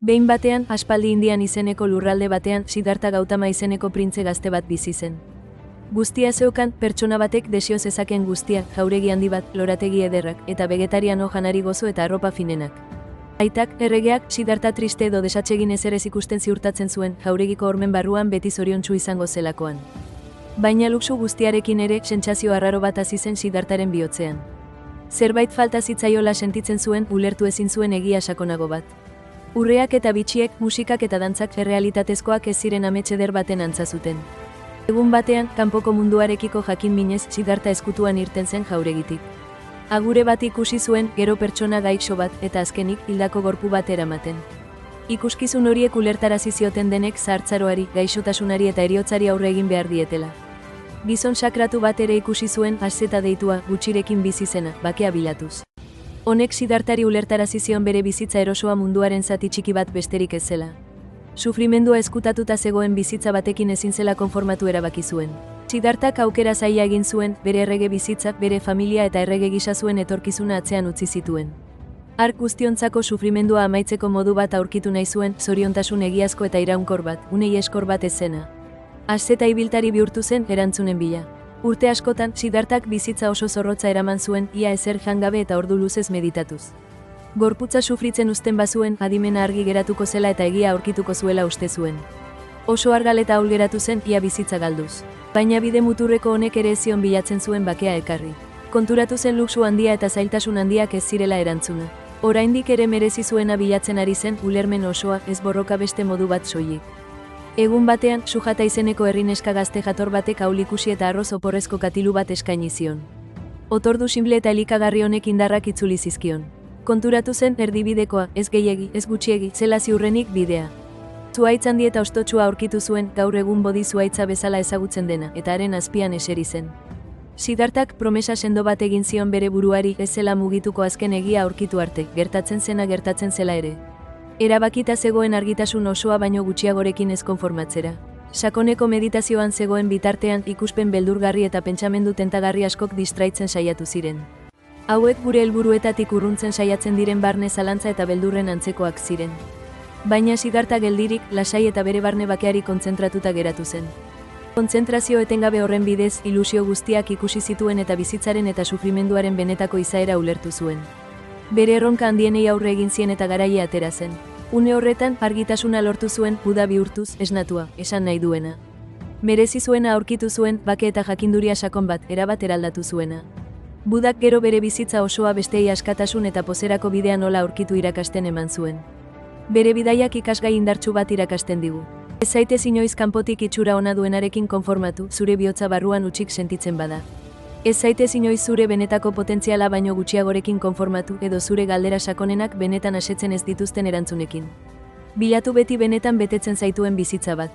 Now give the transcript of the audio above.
Behin batean, aspaldi Indian izeneko lurralde batean, Siddhartha Gautama izeneko printze gazte bat bizi zen. Guztia zeukan, pertsona batek desio zezakeen guztia, jauregi handi bat, lorategi ederrak, eta vegetariano janari gozo eta arropa finenak. Aitak, erregeak, Siddhartha triste edo desatsegin ezerez ikusten ziurtatzen zuen, jauregiko hormen barruan beti zoriontsu izango zelakoan. Baina luxu guztiarekin ere, sentsazio arraro bat hasi zen Siddhartharen bihotzean. Zerbait falta zitzaiola sentitzen zuen, ulertu ezin zuen egia sakonago bat. Urreak eta bitxiek, musikak eta dantzak errealitatezkoak ez ziren amets eder baten antza zuten. Egun batean, kanpoko munduarekiko jakin minez, Siddhartha eskutuan irten zen jauregitik. Agure bat ikusi zuen, gero pertsona gaixo bat, eta azkenik, hildako gorpu bat eramaten. Ikuskizun horiek ulertarazi zioten denek zahartzaroari, gaixotasunari eta heriotzari aurre egin behar dietela. Gizon sakratu bat ere ikusi zuen, asceta deitua, gutxirekin bizi zena, bakea bilatuz. Honek Siddharthari ulertarazi zion bere bizitza erosoa munduaren zati txiki bat besterik ez zela. Sufrimendua ezkutatuta zegoen bizitza batekin ezin zela konformatu erabaki zuen. Siddharthak aukera zaila egin zuen, bere errege bizitza, bere familia eta errege gisa zuen etorkizuna atzean utzi zituen. Hark guztiontzako sufrimendua amaitzeko modu bat aurkitu nahi zuen, zoriontasun egiazko eta iraunkor bat, unei eskor bat ez zena. Asceta ibiltari bihurtu zen erantzunen bila. Urte askotan, Siddharthak bizitza oso zorrotza eraman zuen, ia ezer jangabe eta ordu luzez meditatuz. Gorputza sufritzen uzten bazuen, adimena argi geratuko zela eta egia aurkituko zuela uste zuen. Oso argal eta ahul geratu zen, ia bizitza galduz. Baina bide muturreko honek ere ez zion bilatzen zuen bakea ekarri. Konturatu zen luxu handia eta zailtasun handiak ez zirela erantzuna. Oraindik ere merezi zuena bilatzen ari zen, ulermen osoa, ez borroka beste modu bat soilik. Egun batean, Sujata izeneko herrineska gazte jator batek ahul ikusi eta arroz oporrezko katilu bat eskaini zion. Otordu sinple eta elikagarri honek indarrak itzuli zizkion. Konturatu zen erdibidekoa, ez gehiegi, ez gutxiegi, zela ziurrenik bidea. Zuhaitz handi eta ostotsua aurkitu zuen, gaur egun bodi zuhaitza bezala ezagutzen dena, eta haren azpian eseri zen. Siddharthak promesa sendo bat egin zion bere buruari, ez zela mugituko azken egia aurkitu arte, gertatzen zena gertatzen zela ere. Erabakita zegoen argitasun osoa baino gutxiagorekin ez konformatzera. Sakoneko meditazioan zegoen bitartean, ikuspen beldurgarri eta pentsamendu tentagarri askok distraitzen saiatu ziren. Hauek gure helburuetatik urruntzen saiatzen diren barne zalantza eta beldurren antzekoak ziren. Baina Siddhartha geldirik, lasai eta bere barne bakeari kontzentratuta geratu zen. Kontzentrazio etengabe horren bidez, ilusio guztiak ikusi zituen eta bizitzaren eta sufrimenduaren benetako izaera ulertu zuen. Bere erronka handienei aurre egin zien eta garaia atera zen. Une horretan, argitasuna lortu zuen, Buda bihurtuz, esnatua, esan nahi duena. Merezi zuena aurkitu zuen, bake eta jakinduria sakon bat, erabat eraldatu zuena. Budak gero bere bizitza osoa besteei askatasun eta pozerako bidea nola aurkitu irakasten eman zuen. Bere bidaiak ikasgai indartsu bat irakasten digu. Ez zaitez inoiz kanpotik itxura ona duenarekin konformatu, zure bihotza barruan hutsik sentitzen bada. Ez zaitez inoiz zure benetako potentziala baino gutxiagorekin konformatu edo zure galdera sakonenak benetan asetzen ez dituzten erantzunekin. Bilatu beti benetan betetzen zaituen bizitza bat.